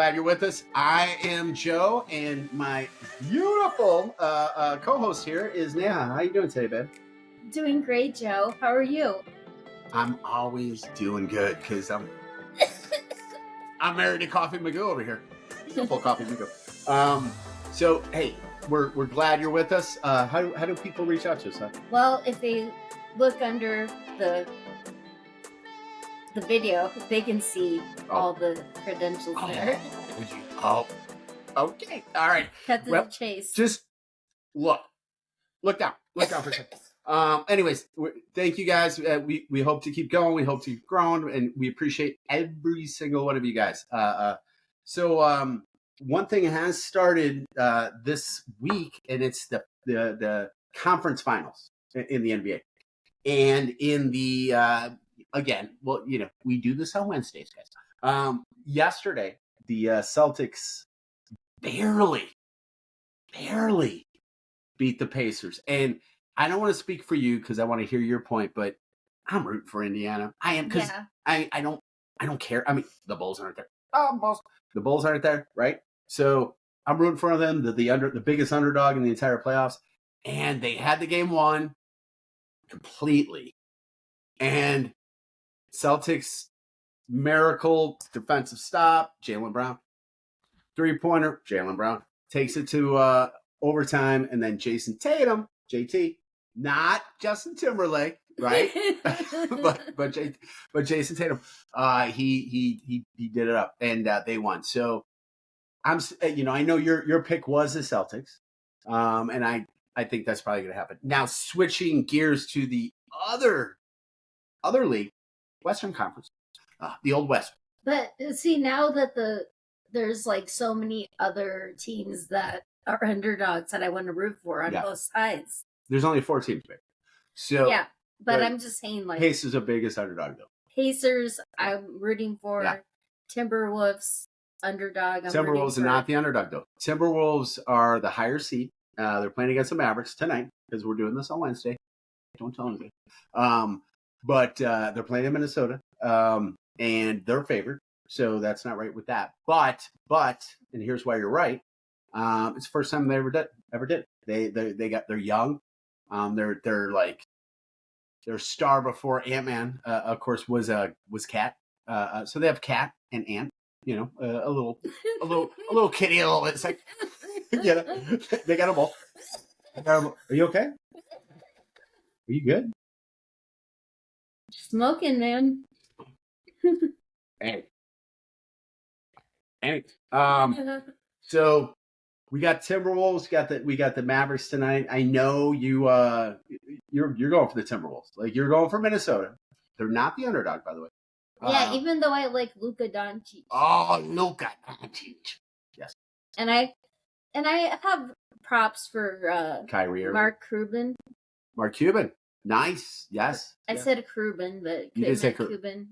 glad you're with us. I am Joe, and my beautiful co-host here is Neha. How you doing today, babe? Doing great, Joe. How are you? I'm always doing good because I'm married to Coffee Magoo over here. Full Coffee Magoo. So hey, we're glad you're with us. How do people reach out to us? Huh? Well, if they look under the video, they can see all the credentials there. Oh, okay. All right. Cut to the chase. Just look down for a second. Anyways, thank you guys. We hope to keep going. We hope to keep growing, and we appreciate every single one of you guys. So one thing has started this week, and it's the conference finals in the NBA, and in the again, well, you know, we do this on Wednesdays, guys. Yesterday, the Celtics barely beat the Pacers, and I don't want to speak for you because I want to hear your point, but I'm rooting for Indiana. I am because I don't care. I mean, the Bulls aren't there. The Bulls aren't there, right? So I'm rooting for them. The biggest underdog in the entire playoffs, and they had the game won completely. And Celtics miracle defensive stop, Jaylen Brown, 3-pointer, Jaylen Brown takes it to overtime, and then Jason Tatum, JT. Not Justin Timberlake, right? but Jason Tatum, he did it up, and they won. So I know your pick was the Celtics, and I think that's probably going to happen. Now switching gears to the other league, Western Conference, the old West. But see, now that there's like so many other teams that are underdogs that I want to root for on both sides. There's only 4 teams, babe. So yeah, but I'm just saying, like, Pacers are the biggest underdog, though. Pacers, I'm rooting for. Yeah. Timberwolves, underdog. Timberwolves are not the underdog, though. Timberwolves are the higher seed. They're playing against the Mavericks tonight because we're doing this on Wednesday. Don't tell anybody. But they're playing in Minnesota, and they're favored. So that's not right with that. But, and here's why you're right. It's the first time they ever did. They're young. They're like their star before Ant-Man, of course, was Cat. So they have Cat and Ant. You know, a little kitty, a little. It's like, you know, they got them both. Are you okay? Are you good? Smoking, man. Hey. So we got Timberwolves. We got the Mavericks tonight. I know you're going for the Timberwolves. Like, you're going for Minnesota. They're not the underdog, by the way. Yeah, even though I like Luka Doncic. Oh, Luka Doncic. Yes. And I have props for Kyrie Irving. Mark Cuban. Nice. Yes. I said Cuban, but you did say Cuban.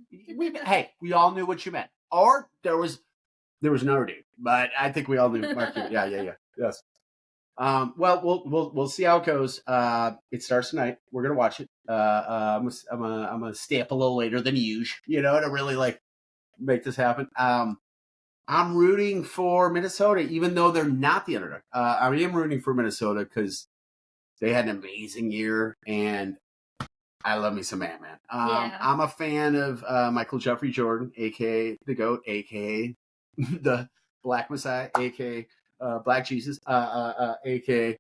Hey, we all knew what you meant. Or there was another dude, but I think we all knew Mark Cuban. Yeah. Yes. Well, we'll see how it goes. It starts tonight. We're gonna watch it. I'm gonna stay up a little later than usual, you know, to really like make this happen. I'm rooting for Minnesota, even though they're not the underdog. I am rooting for Minnesota because they had an amazing year, and I love me some Ant-Man. I'm a fan of Michael Jeffrey Jordan, a.k.a. the GOAT, a.k.a. the Black Messiah, a.k.a. Black Jesus, a.k.a.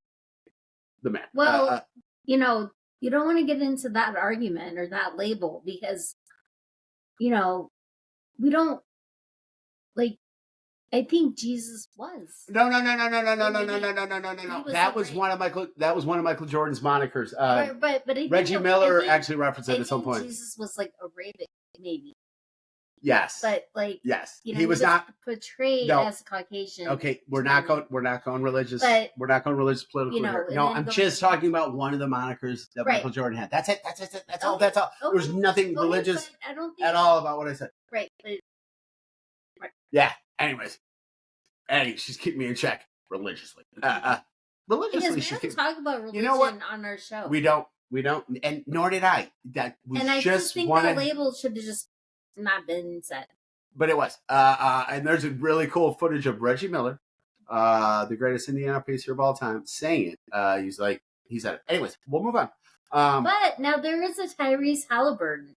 the man. Well, you know, you don't want to get into that argument or that label because, you know, we don't, like, I think Jesus was. No. That was one of Michael Jordan's monikers. But Reggie Miller actually referenced it at some point. Jesus was like a raven, maybe. Yes. But like, yes, you know, he was not portrayed as a Caucasian. Okay, we're not going religious. But, we're not going religious political here. No, I'm just talking about one of the monikers that Michael Jordan had. That's it. That's all. That's all. Okay. There's nothing religious at all about what I said. Right. Yeah. Anyways, she's keeping me in check religiously. Religiously, because we don't talk about religion on our show. We don't, and nor did I. That was and I just think that label should have just not been said. but it was. And there's a really cool footage of Reggie Miller, the greatest Indiana Pacer of all time, saying it. He said it. Anyways, we'll move on. But now there is a Tyrese Halliburton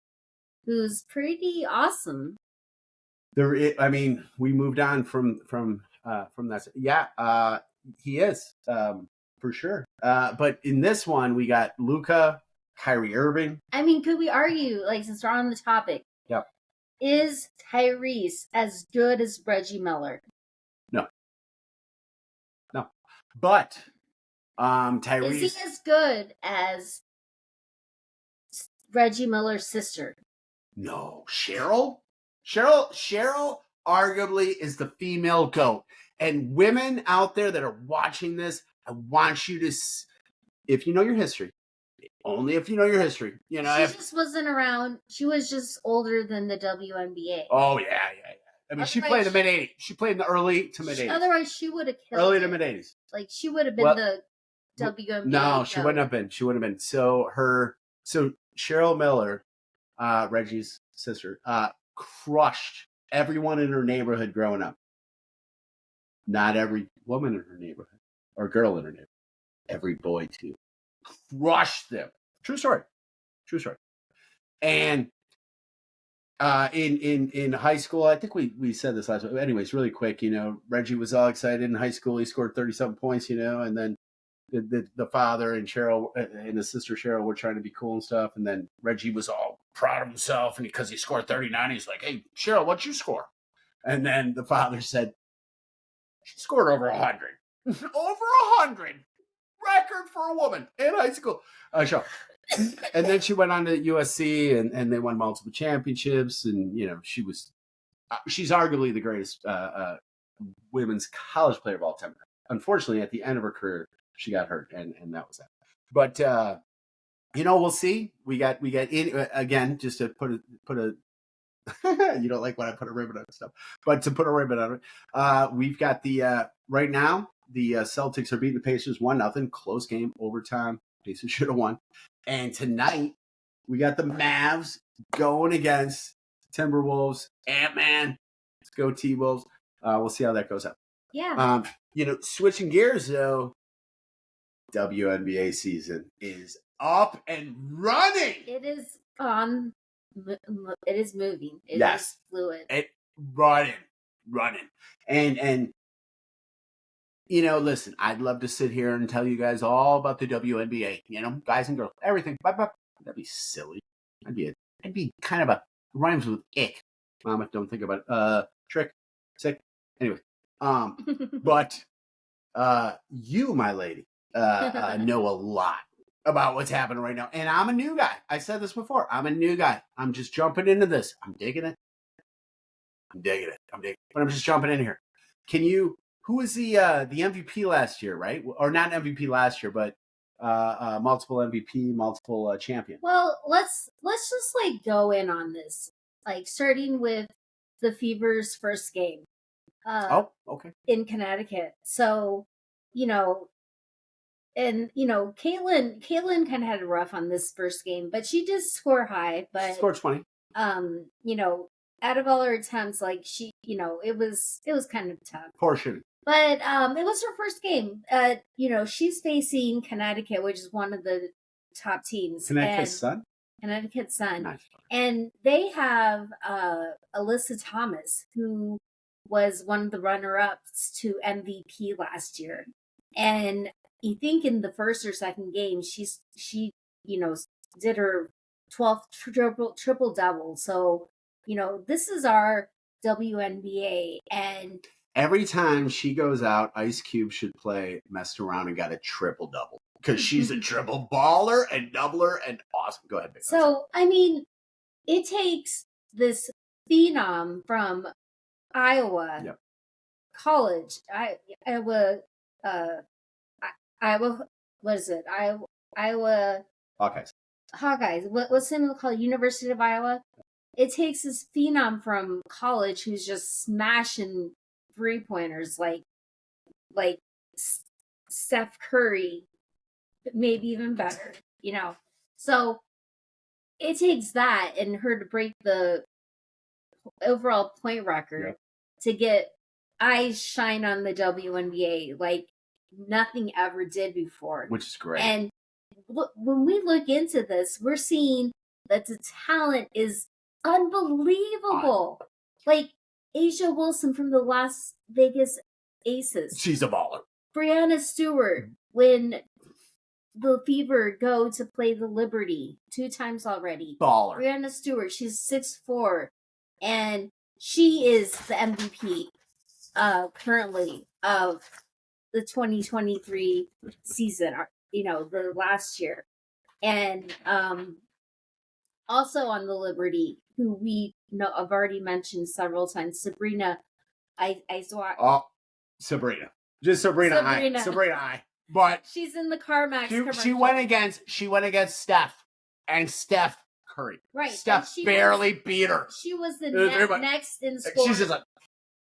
who's pretty awesome. We moved on from that. Yeah, he is for sure. But in this one, we got Luka, Kyrie Irving. I mean, could we argue, like, since we're on the topic? Yep. Is Tyrese as good as Reggie Miller? No. But Tyrese, is he as good as Reggie Miller's sister? No, Cheryl arguably is the female GOAT. And women out there that are watching this, I want you to, if you know your history, only if you know your history, she just wasn't around. She was just older than the WNBA. Oh yeah. I mean, she played in the mid '80s. She played in the early to mid '80s. Otherwise, she would have killed early to mid '80s. Like she would have been the WNBA. No, she wouldn't have been. She wouldn't have been. So Cheryl Miller, Reggie's sister, crushed everyone in her neighborhood growing up. Not every woman in her neighborhood or girl in her neighborhood. Every boy too. Crushed them. True story. And in high school, I think we said this last week. Anyways, really quick, Reggie was all excited in high school. He scored 30-something points, and then the father and Cheryl and the sister Cheryl were trying to be cool and stuff. And then Reggie was all proud of himself, and because he scored 39, he's like, "Hey, Cheryl, what'd you score?" And then the father said, "She scored over 100, over 100, record for a woman in high school." Sure. And then she went on to USC, and they won multiple championships, and she's arguably the greatest women's college player of all time. Unfortunately, at the end of her career, she got hurt, and that was that. But we'll see. We got in again, just to put a you don't like when I put a ribbon on stuff, but to put a ribbon on it, we've got the right now the Celtics are beating the Pacers 1-0, close game, overtime. Pacers should have won. And tonight we got the Mavs going against Timberwolves. Ant-Man, let's go T-Wolves. We'll see how that goes up. Yeah. Switching gears though, WNBA season is up and running. It is on. It is moving. It is fluid. It running, and listen. I'd love to sit here and tell you guys all about the WNBA. Guys and girls, everything. But that'd be silly. I'd be kind of rhymes with ick. Mama, don't think about it. Trick, sick. Anyway, but you, my lady, know a lot about what's happening right now. And I'm a new guy. I said this before. I'm a new guy. I'm just jumping into this. I'm digging it. But I'm just jumping in here. Who was the MVP last year, right? Or not MVP last year, but multiple MVP, multiple champion. Well, let's just go in on this. Starting with the Fever's first game. Okay. In Connecticut. So, and Caitlin kind of had a rough on this first game, but she did score high. But scored 20. Out of all her attempts, she, it was kind of tough. Portion. But it was her first game. She's facing Connecticut, which is one of the top teams. Connecticut's Sun. Nice. And they have Alyssa Thomas, who was one of the runner-ups to MVP last year. And I think in the first or second game, she did her 12th triple-double. So, this is our WNBA. And every time she goes out, Ice Cube should play Messed Around and got a triple-double. Because she's a triple baller and doubler and awesome. Go ahead, Vic. So, it takes this phenom from Iowa College. Iowa, what is it? Iowa Hawkeyes. What's the name called? University of Iowa. It takes this phenom from college who's just smashing 3-pointers like Steph Curry, maybe even better. So it takes that and her to break the overall point record to get eyes shine on the WNBA like nothing ever did before. Which is great. And when we look into this, we're seeing that the talent is unbelievable. Like Asia Wilson from the Las Vegas Aces. She's a baller. Brianna Stewart, when the Fever go to play the Liberty 2 times already. Baller. Brianna Stewart, she's 6'4", and she is the MVP currently of the 2023 season, the last year. And also on the Liberty, who I've already mentioned several times, Sabrina Aizwa. Oh, Sabrina. Just Sabrina I. But she's in the CarMax commercial. She went against Steph, and Steph Curry. Right. Steph barely beat her. She was the next in scoring. She's just like,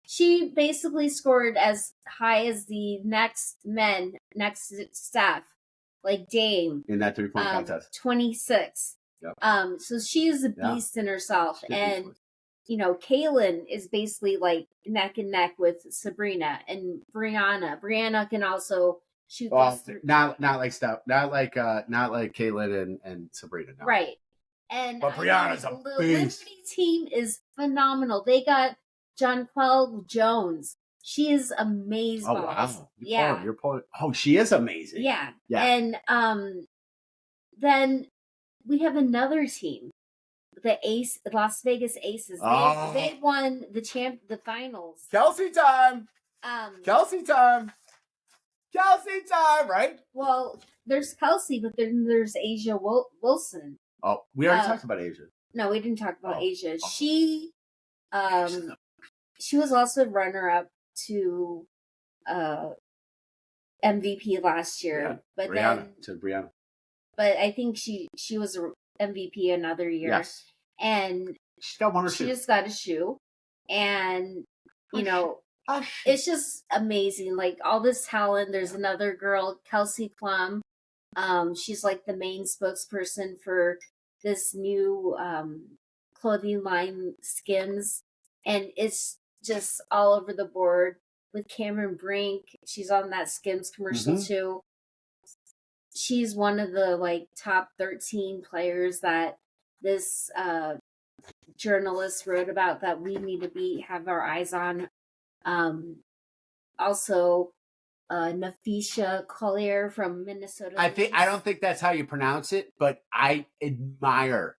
she basically scored as high as the next to Steph, like Dame. In that 3-point contest. 26. Yep. So she is a beast in herself. And, Kaylin is basically like neck and neck with Sabrina and Brianna. Brianna can also shoot. Not like Steph. Not like Kaylin and Sabrina. No. Right. But Brianna's a beast. The Liberty team is phenomenal. They got Jonquel Jones. She is amazing. Oh wow! You're pulling. Oh, she is amazing. Yeah. And then we have another team, the Las Vegas Aces. They won the finals. Kelsey time. Kelsey time. Right? Well, there's Kelsey, but then there's Asia Wilson. Oh, we already talked about Asia. No, we didn't talk about Asia. She was also runner-up to MVP last year. But Brianna. But I think she was MVP another year. Yes. And she's got one or she two. just got a shoe. And, it's just amazing. Like, all this talent. There's another girl, Kelsey Plum. She's like the main spokesperson for this new clothing line, Skims. And it's just all over the board with Cameron Brink. She's on that Skims commercial too. She's one of the top 13 players that this journalist wrote about that we need to have our eyes on. Also, Nafisha Collier from Minnesota. I don't think that's how you pronounce it, but I admire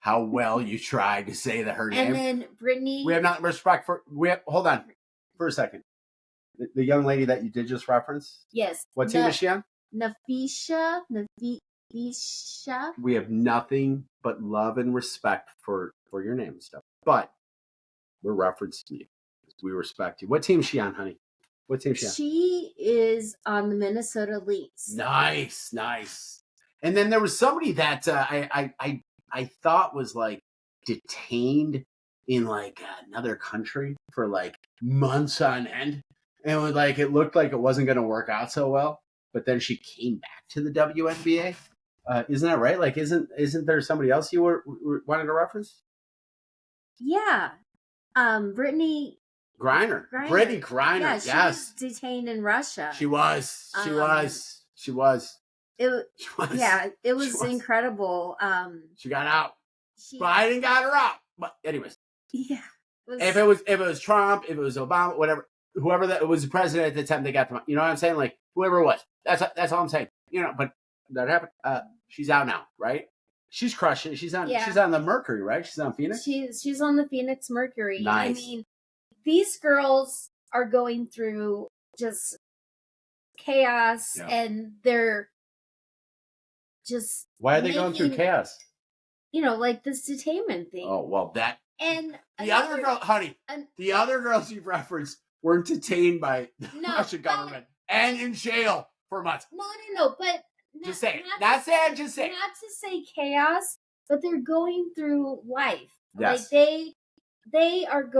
how well you tried to say her name. And then Brittany. We have not respect for. Hold on for a second. The young lady that you did just reference. Yes. What team is she on? Nafisha. We have nothing but love and respect for your name and stuff, but we're referencing you. We respect you. What team is she on, honey? What team is she on? She is on the Minnesota Lynx. Nice. And then there was somebody that I thought was detained in another country for months on end, and it looked like it wasn't going to work out so well. But then she came back to the WNBA. Isn't that right? Isn't there somebody else you were wanted to reference? Yeah, Brittany Griner. Brittany Griner. Yeah, she was detained in Russia. She was. It was incredible. She got out. Biden got her out. But anyways, yeah. If it was Trump, if it was Obama, whoever that was the president at the time, they got them. You know what I'm saying? Whoever it was. That's all I'm saying. But that happened. She's out now, right? She's crushing. She's on the Mercury, right? She's on Phoenix. She's on the Phoenix Mercury. Nice. I mean, these girls are going through just chaos, and they're just. Why are they going through chaos? This detainment thing. Oh well, that and the other girl, honey. The other girls you've referenced weren't detained by the Russian government and in jail for months. No, but. Just say it. Not saying, just say it. Not to say chaos, but they're going through life. Yes. They are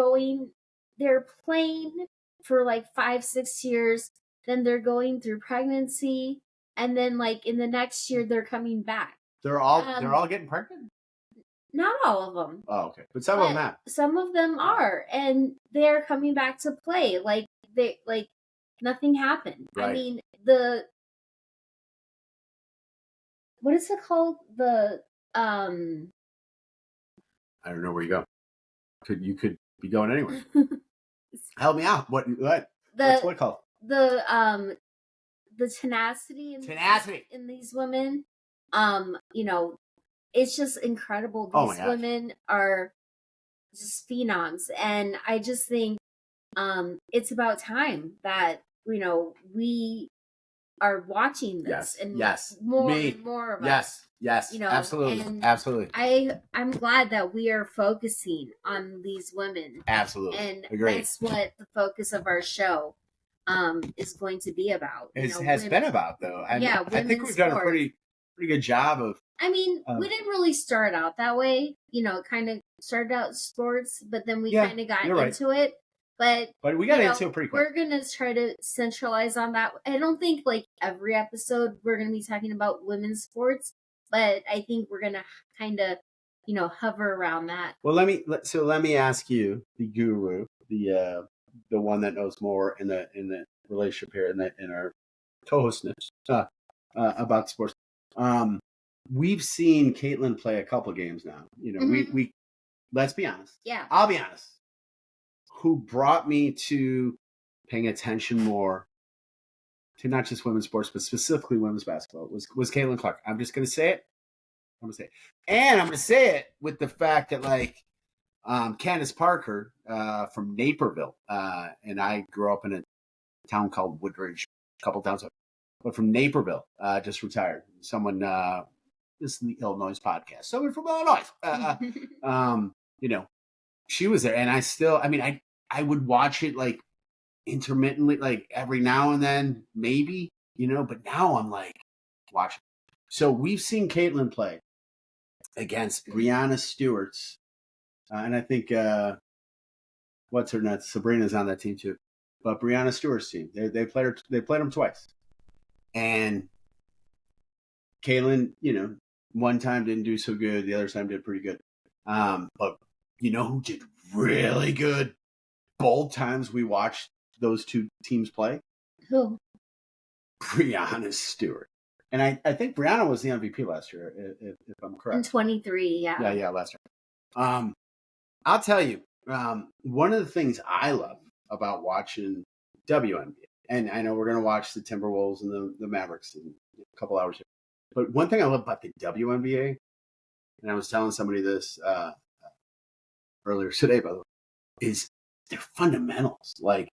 they're playing for 5-6 years, then they're going through pregnancy, and then in the next year they're coming back. They're all getting pregnant? Not all of them. Oh, okay. But some of them have. Some of them are, and they're coming back to play. Like nothing happened. Right. I mean, what is it called? I don't know where you go. You could be going anywhere. Help me out. What's what called? The tenacity in these women. You know, it's just incredible. These women are just phenoms, and I just think it's about time that we are watching this and more and more of us. Yes, absolutely. I'm glad that we are focusing on these women. Absolutely, and agreed. That's what the focus of our show is going to be about. It has been about, though. I think we've done a pretty good job of. I mean, we didn't really start out that way. Kind of started out sports, but then we kind of got into it. But we got into it pretty quick. We're going to try to centralize on that. I don't think like every episode we're going to be talking about women's sports, but I think we're going to kind of, hover around that. Well, let me ask you, the guru, the one that knows more in the relationship here, in our co-hostness about sports. We've seen Caitlin play a couple games now. We let's be honest. Yeah, I'll be honest. Who brought me to paying attention more to not just women's sports, but specifically women's basketball was Caitlin Clark. I'm just going to say it. And I'm going to say it with the fact that, like, Candace Parker from Naperville, and I grew up in a town called Woodridge, a couple towns up, but from Naperville, just retired. Someone, this is the Illinois podcast. Someone from Illinois. She was there, and I would watch it like intermittently, like every now and then, maybe, but now I'm like watching. So we've seen Caitlin play against Breanna Stewart's, and I think what's her name? Sabrina's on that team too, but Breanna Stewart's team. They played them twice, and Caitlin, one time didn't do so good, the other time did pretty good. But you know who did really good both times we watched those two teams play? Who? Breanna Stewart. And I think Breanna was the MVP last year, if I'm correct. In 23, yeah. Yeah, last year. I'll tell you, one of the things I love about watching WNBA, and I know we're going to watch the Timberwolves and the Mavericks in a couple hours here, but one thing I love about the WNBA, and I was telling somebody this earlier today, by the way, is their fundamentals. Like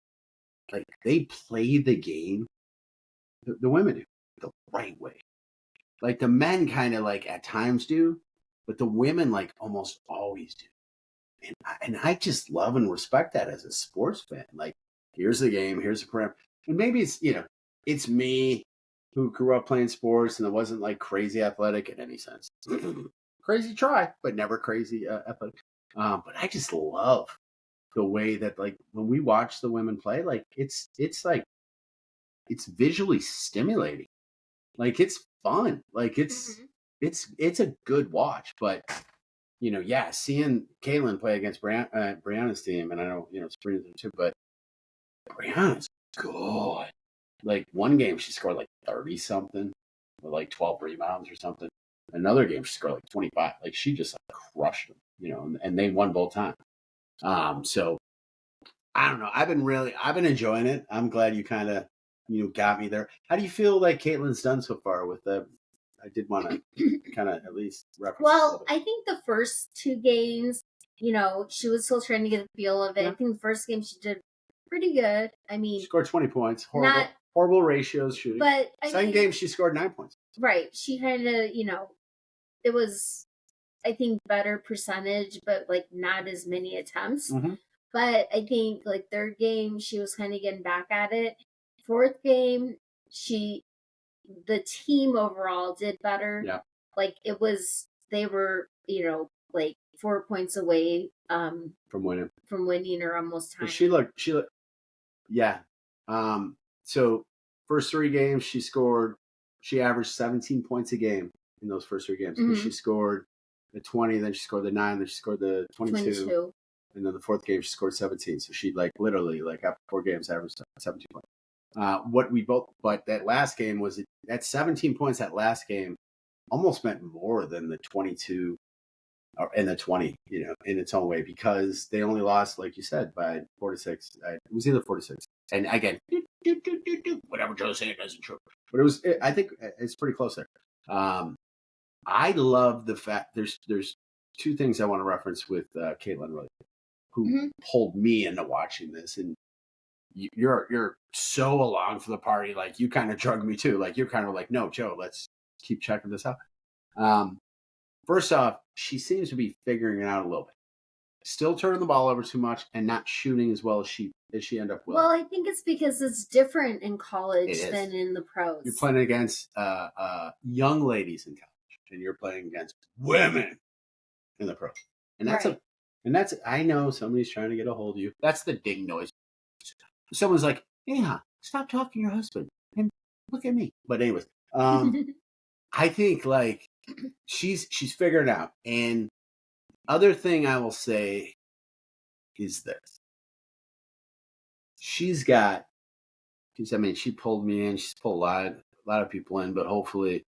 they play the game, the women do, the right way. Like the men kind of like at times do, but the women like almost always do. And I just love and respect that as a sports fan. Like, here's the game, here's the parameter. And maybe it's, it's me who grew up playing sports and it wasn't like crazy athletic in any sense. Crazy try, but never crazy athletic. But I just love the way that, like, when we watch the women play, like it's like it's visually stimulating. Like it's fun. Like it's a good watch. But seeing Caitlin play against Breanna's team, and I know Sabrina's there too, but Breanna's good. Like one game she scored like 30 something with like 12 rebounds or something. Another game she scored like 25. Like she just like crushed them, and they won both times. So I don't know. I've been enjoying it. I'm glad you kind of got me there. How do you feel like Caitlin's done so far with the? I did want to kind of at least reference. Well, I think the first two games, she was still trying to get a feel of it. Yeah. I think the first game she did pretty good. I mean, she scored 20 points. Horrible ratios shooting. But second game she scored 9 points. Right. She kind of, it was, I think, better percentage, but like not as many attempts. Mm-hmm. But I think like third game she was kind of getting back at it. Fourth game the team overall did better. Yeah. Like they were, like 4 points away from winning or almost tying. She looked yeah. So first 3 games she averaged 17 points a game in those first 3 games. Mm-hmm. She scored the 20, then she scored the 9, then she scored the 22. And then the fourth game, she scored 17. So she literally after 4 games averaged 17 points. But that last game was that 17 points. That last game almost meant more than the 22 and the 20, in its own way, because they only lost, like you said, by 46. It was either 46. And again, whatever Joe's saying isn't true, but I think it's pretty close there. I love the fact there's 2 things I want to reference with Caitlin, really, who pulled me into watching this. And you're so along for the party. Like, you kind of drug me too. Like, you're kind of like, no, Joe, let's keep checking this out. First off, she seems to be figuring it out a little bit. Still turning the ball over too much and not shooting as well as she ended up with. Well, I think it's because it's different in college than in the pros. You're playing against young ladies in college, and you're playing against women in the pros. And that's I know somebody's trying to get a hold of you. That's the ding noise. Someone's like, "Yeah, stop talking to your husband and look at me." But anyways, I think she's figured it out. And other thing I will say is this: she pulled me in. She's pulled a lot of people in, but hopefully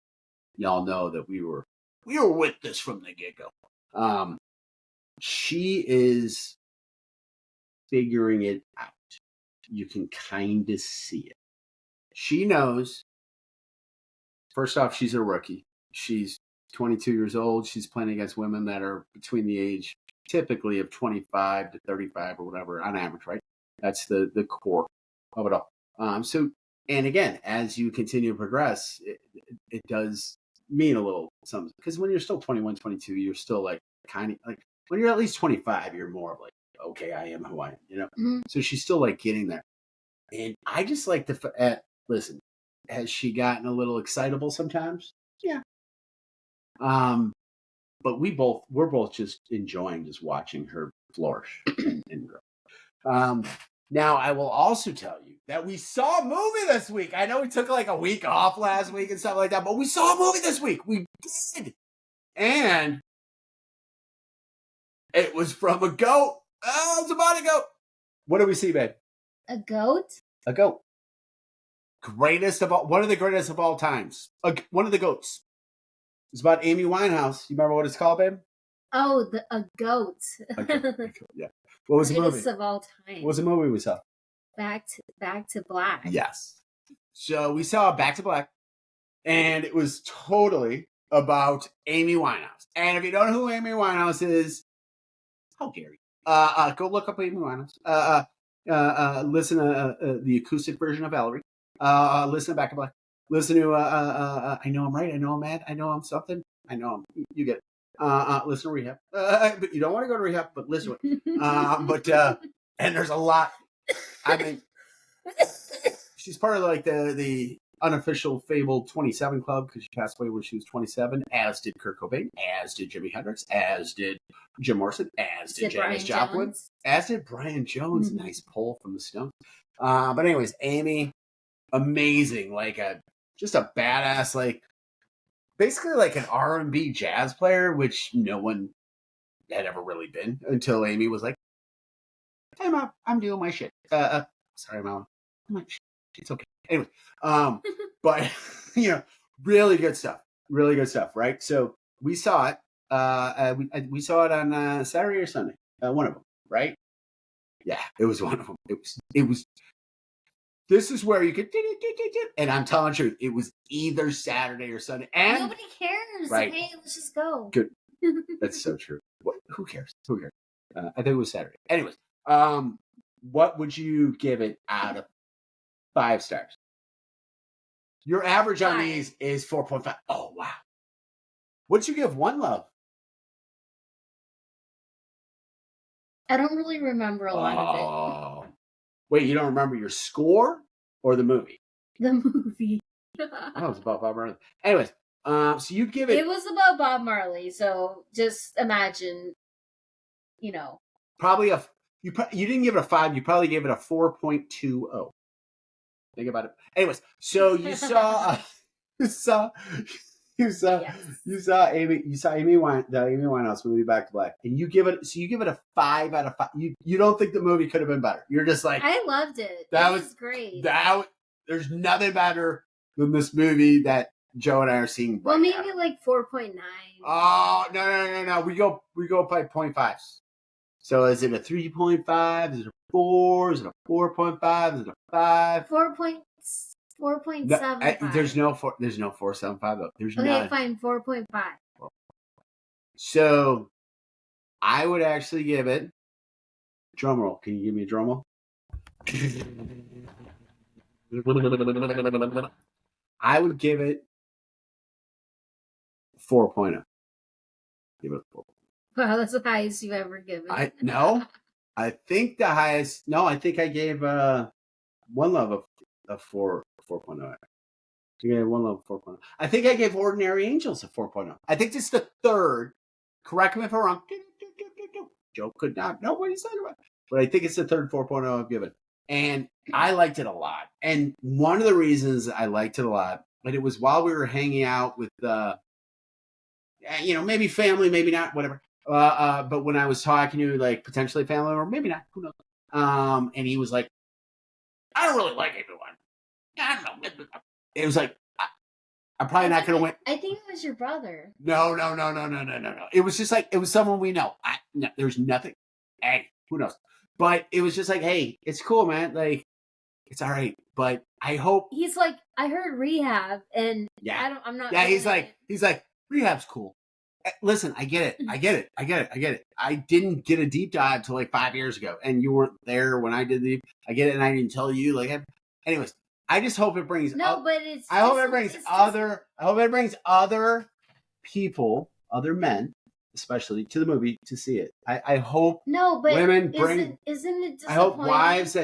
y'all know that we were with this from the get-go. She is figuring it out. You can kind of see it. She knows. First off, she's a rookie. She's 22 years old. She's playing against women that are between the age typically of 25 to 35 or whatever on average, right? That's the core of it all. And again, as you continue to progress, it does mean a little something. Because when you're still 21, 22, you're still when you're at least 25, you're more of okay, I am who I am, Mm-hmm. So she's still getting there. And I just like listen, has she gotten a little excitable sometimes? Yeah. But we're both just enjoying just watching her flourish and grow. Now, I will also tell you that we saw a movie this week. I know we took a week off last week and stuff like that, but we saw a movie this week. We did. And it was from a goat. Oh, it's about a goat. What did we see, babe? A goat? A goat. One of the greatest of all times. One of the goats. It's about Amy Winehouse. You remember what it's called, babe? Oh, a goat. Yeah. What was the movie? Greatest of all time. What was the movie we saw? Back to Black. Yes. So we saw Back to Black, and it was totally about Amy Winehouse. And if you don't know who Amy Winehouse is, how dare you? Go look up Amy Winehouse. Listen to the acoustic version of Valerie. Listen to Back to Black. Listen to I Know I'm Right, I Know I'm Mad, I Know I'm Something, I Know I'm... You get it. Listen to Rehab. But you don't want to go to Rehab, but listen to it. And there's a lot. I mean, she's part of the unofficial fabled 27 Club, because she passed away when she was 27, as did Kurt Cobain, as did Jimi Hendrix, as did Jim Morrison, as did Janis Joplin, as did Brian Jones. Mm-hmm. Nice pull from the Stones. But anyways, Amy, amazing, just a badass, basically an R&B jazz player, which no one had ever really been until Amy was like, "Hey, Mom, I'm doing my shit." Sorry, Mom. I'm like, it's okay. Anyway, but really good stuff. Really good stuff, right? So we saw it. We saw it on Saturday or Sunday. One of them, right? Yeah, it was one of them. It was. This is where you could, and I'm telling you, it was either Saturday or Sunday. And nobody cares. Right? Hey, let's just go. Good. That's so true. Who cares? Who cares? I think it was Saturday. Anyways, what would you give it out of 5 stars? Your average on these is 4.5. Oh, wow. What'd you give One Love? I don't really remember a lot of it. Wait, you don't remember your score or the movie? The movie. Oh, it was about Bob Marley. Anyways, so you'd give it... It was about Bob Marley, so just imagine, Probably you didn't give it a 5, you probably gave it a 4.20. Think about it. Anyways, so you saw You saw Amy the Amy Winehouse movie Back to Black, and you give it a 5 out of 5. You don't think the movie could have been better. You're just like, I loved it. That was great. There's nothing better than this movie that Joe and I are seeing. Well, maybe now. Like 4.9. Oh no! We go by 0.5s. So is it a 3.5? Is it a 4? Is it a 4.5? Is it a 5? 4.75. No, there's no 4.75 though. There's okay, fine, 4.5. So I would actually give it. Drum roll. Can you give me a drum roll? I would give it 4.0. Give it a 4. Wow, that's the highest you've ever given. I think the highest. No, I think I gave One Love a 4.0. I gave One Love 4.0. I think I gave Ordinary Angels a 4.0. I think it's the third. Correct me if I'm wrong. Joe could not know what he's talking about. But I think it's the third 4.0 I've given. And I liked it a lot. And one of the reasons I liked it a lot, but it was while we were hanging out with maybe family, maybe not, whatever. But when I was talking to like potentially family or maybe not, who knows? And he was like, I don't really like everyone. I don't know. It was like, I'm probably not going to win. I think it was your brother. No. It was just like, it was someone we know. There's nothing. Hey, who knows? But it was just like, hey, it's cool, man. Like, it's all right. But I hope. He's like, I heard Rehab and I'm not. Yeah, he's like, Rehab's cool. Listen, I get it. I didn't get a deep dive till like 5 years ago, and you weren't there when I did I get it, and I didn't tell you. Like, anyways, I just hope it brings. I hope it brings other people, other men, especially to the movie to see it. I hope. No, but women bring. Isn't it? I hope wives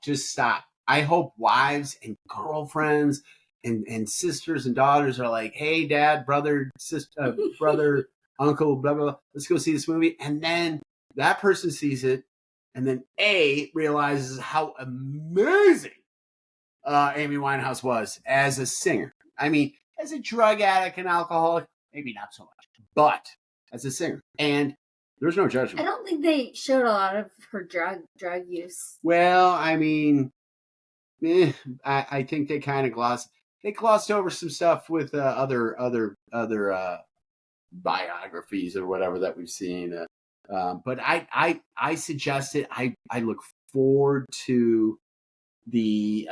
just stop. I hope wives and girlfriends. And sisters and daughters are like, hey, dad, brother, sister, brother, uncle, blah, blah, blah. Let's go see this movie. And then that person sees it. And then realizes how amazing Amy Winehouse was as a singer. I mean, as a drug addict and alcoholic, maybe not so much, but as a singer. And there's no judgment. I don't think they showed a lot of her drug use. Well, I mean, I think they kind of glossed over some stuff with other biographies or whatever that we've seen. But I suggested I look forward to the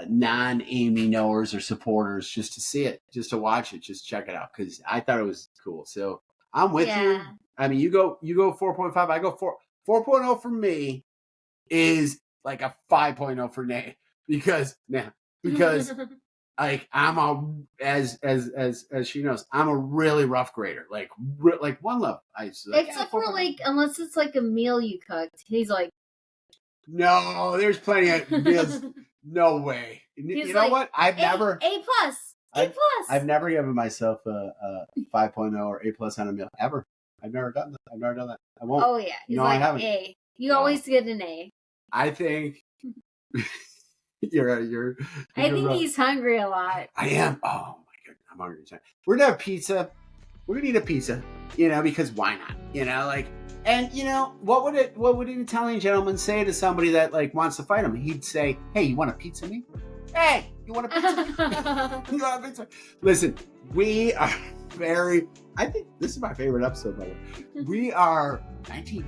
non-Amy knowers or supporters just to see it, just to watch it, just check it out because I thought it was cool. So I'm with you. I mean, you go 4.5. I go 4.0 for me is like a 5.0 for Nate because. Like as she knows, I'm a really rough grader. Like One Love. Except for like, unless it's like a meal you cooked. He's like, no, there's plenty of meals. No way. You know what? I've never A+. I've never given myself a 5.0 or A+ on a meal ever. I've never done that. I won't. Oh yeah. He's like, I haven't. A. You always get an A. I think. You're I think he's hungry a lot. I am. Oh my god, I'm hungry. We're gonna have pizza. We're gonna eat a pizza, because why not? Like, and what would an Italian gentleman say to somebody that like wants to fight him? He'd say, "Hey, you want a pizza, me? Hey, you want a pizza? You want a pizza?" Listen, we are very. I think this is my favorite episode, by the way. We are 19.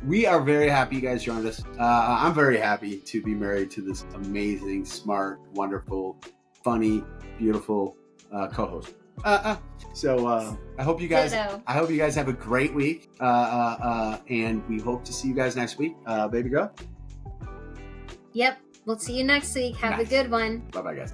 We are very happy you guys joined us. I'm very happy to be married to this amazing, smart, wonderful, funny, beautiful co-host. So I hope you guys have a great week. And we hope to see you guys next week. Baby girl. Yep. We'll see you next week. Have a good one. Bye-bye, guys.